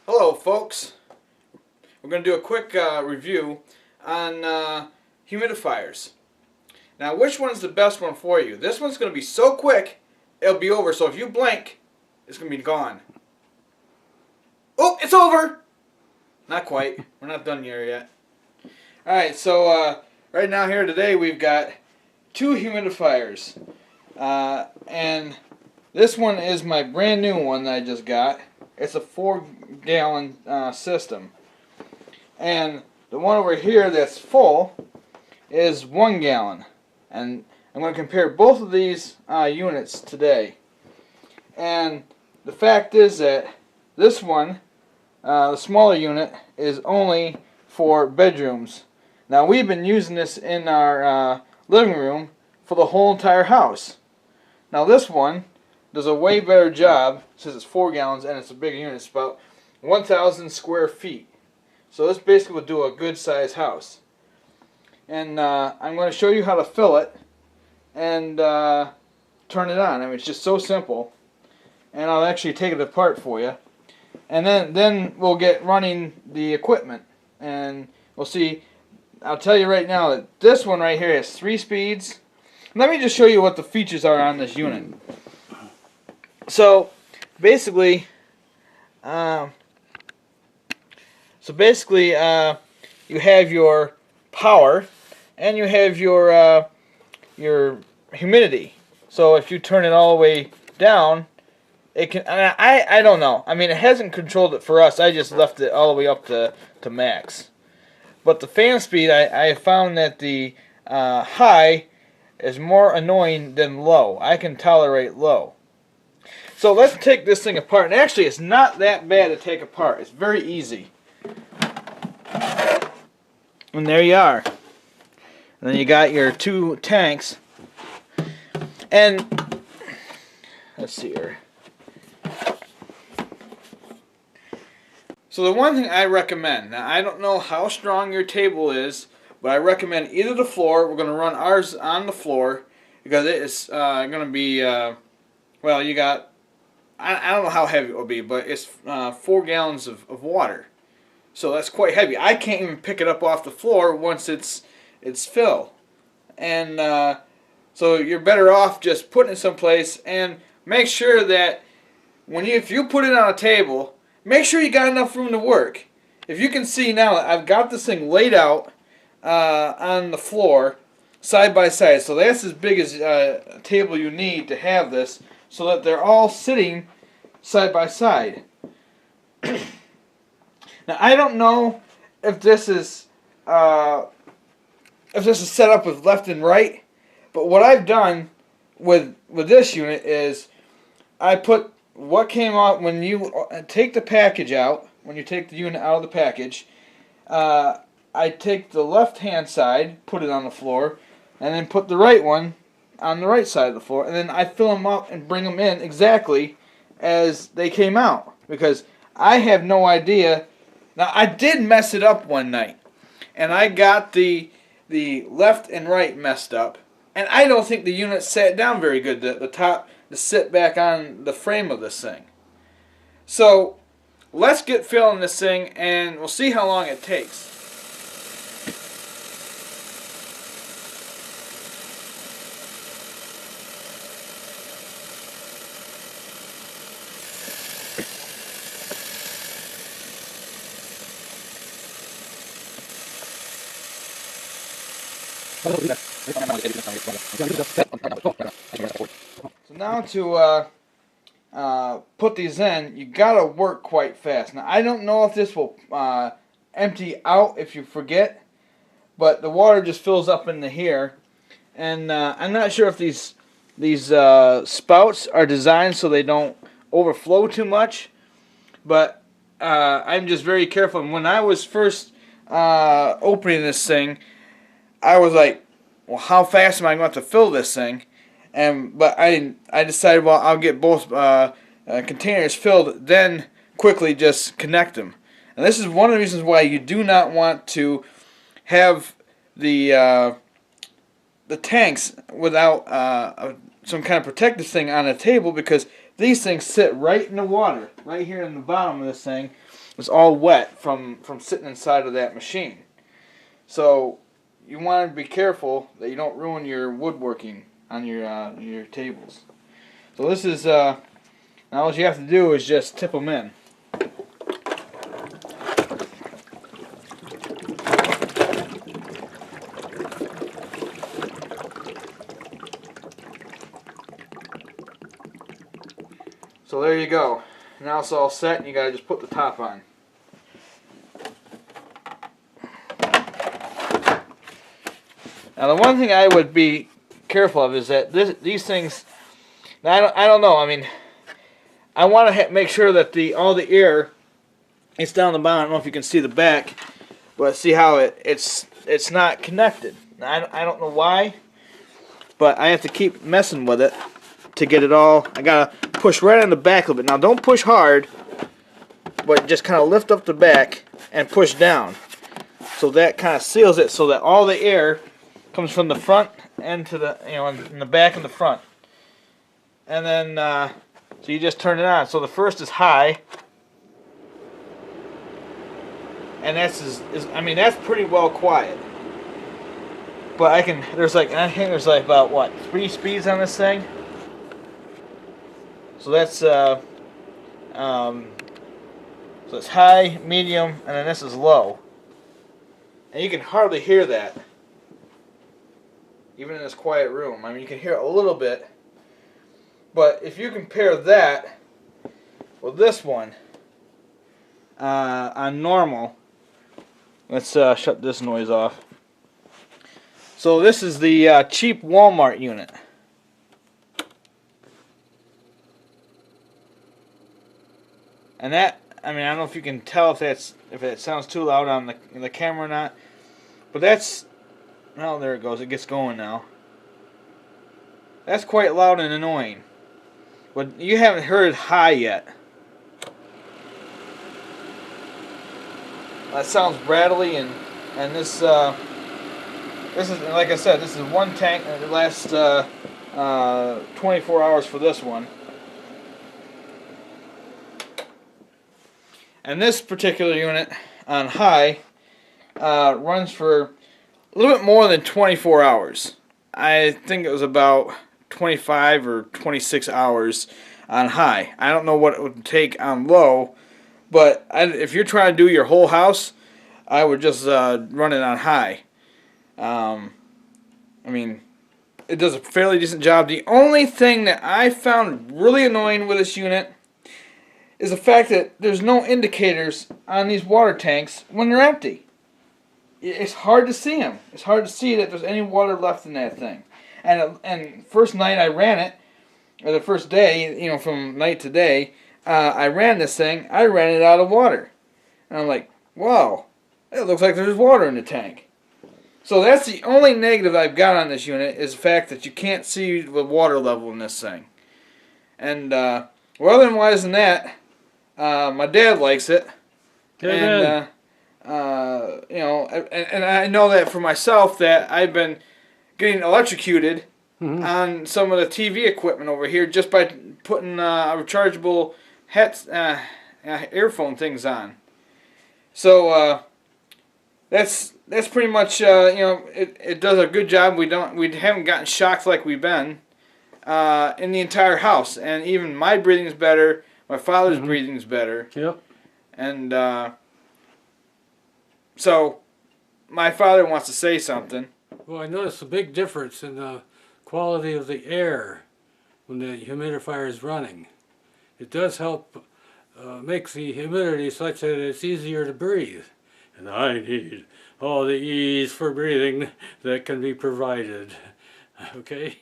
Hello folks, we're going to do a quick review on humidifiers. Now which one's the best one for you? This one's going to be so quick it'll be over, so if you blink it's going to be gone. Oh, it's over! Not quite, we're not done here yet. Alright, so right now here today we've got two humidifiers and this one is my brand new one that I just got. It's a 4-gallon system, and the one over here that's full is 1 gallon, and I'm going to compare both of these units today. And the fact is that this one, the smaller unit, is only for bedrooms. Now we've been using this in our living room for the whole entire house. Now this one does a way better job, since it's 4 gallons and it's a bigger unit. It's about 1,000 square feet. So this basically would do a good sized house. And I'm going to show you how to fill it and turn it on. I mean, it's just so simple. And I'll actually take it apart for you. And then we'll get running the equipment. And we'll see. I'll tell you right now that this one right here has 3 speeds. Let me just show you what the features are on this unit. So basically, you have your power and you have your humidity. So if you turn it all the way down, it can. I don't know. I mean, it hasn't controlled it for us. I just left it all the way up to max. But the fan speed, I found that the high is more annoying than low. I can tolerate low. So let's take this thing apart. And actually, it's not that bad to take apart. It's very easy. And there you are. And then you got your 2 tanks. And let's see here. So the one thing I recommend, now I don't know how strong your table is, but I recommend either the floor. We're going to run ours on the floor because it is going to be, well, you got, I don't know how heavy it will be, but it's 4 gallons of water. So that's quite heavy. I can't even pick it up off the floor once it's filled. And so you're better off just putting it someplace, and make sure that if you put it on a table, make sure you got enough room to work. If you can see now, I've got this thing laid out on the floor side by side. So that's as big as a table you need to have this, so that they're all sitting side by side. Now I don't know if this is set up with left and right, but what I've done with this unit is I put what came out when you take the package out. When you take the unit out of the package, I take the left hand side, put it on the floor, and then put the right one on the right side of the floor, and then I fill them up and bring them in exactly as they came out, because I have no idea. Now I did mess it up one night, and I got the left and right messed up, and I don't think the unit sat down very good, the top to sit back on the frame of this thing. So let's get filling this thing and we'll see how long it takes. So now to put these in, you gotta work quite fast. Now I don't know if this will empty out if you forget, but the water just fills up into here, and I'm not sure if these spouts are designed so they don't overflow too much, but I'm just very careful. And when I was first opening this thing, I was like, well, how fast am I going to have to fill this thing? But I decided, well, I'll get both containers filled, then quickly just connect them. And this is one of the reasons why you do not want to have the tanks without some kind of protective thing on a table, because these things sit right in the water, right here in the bottom of this thing, is all wet from sitting inside of that machine. So you want to be careful that you don't ruin your woodworking on your tables. So this is now all you have to do is just tip them in. So there you go. Now it's all set, and you gotta just put the top on. Now the one thing I would be careful of is that these things. Now I don't know. I mean, I want to make sure that all the air is down the bottom. I don't know if you can see the back, but see how it's not connected. Now, I don't know why, but I have to keep messing with it to get it all. I gotta push right on the back a little bit. Now don't push hard, but just kind of lift up the back and push down. So that kind of seals it so that all the air comes from the front and to the, in the back and the front. And then so you just turn it on. So the first is high, and that's pretty well quiet. But I think there's like about what, 3 speeds on this thing. So that's so it's high, medium, and then this is low. And you can hardly hear that, even in this quiet room. I mean, you can hear it a little bit. But if you compare that with this one on normal, let's shut this noise off. So this is the cheap Walmart unit. And that, I mean, I don't know if you can tell if it sounds too loud on the camera or not. But that's, oh, there it goes. It gets going now. That's quite loud and annoying. But you haven't heard high yet. That sounds rattly, and this is, like I said, this is one tank, and it lasts 24 hours for this one. And this particular unit on high runs for a little bit more than 24 hours. I think it was about 25 or 26 hours on high. I don't know what it would take on low, but if you're trying to do your whole house, I would just run it on high. I mean, it does a fairly decent job. The only thing that I found really annoying with this unit is the fact that there's no indicators on these water tanks when they're empty. It's hard to see them. It's hard to see that there's any water left in that thing. And first night I ran it, or the first day, from night to day, I ran this thing. I ran it out of water, and I'm like, wow, it looks like there's water in the tank. So that's the only negative I've got on this unit, is the fact that you can't see the water level in this thing. And otherwise than that, my dad likes it. And and I know that for myself that I've been getting electrocuted on some of the TV equipment over here just by putting rechargeable earphone things on. So that's pretty much it does a good job. We haven't gotten shocked like we've been in the entire house, and even my breathing's better. My father's breathing's better. Yep. And so my father wants to say something. Well, I noticed a big difference in the quality of the air when the humidifier is running. It does help make the humidity such that it's easier to breathe. And I need all the ease for breathing that can be provided. Okay?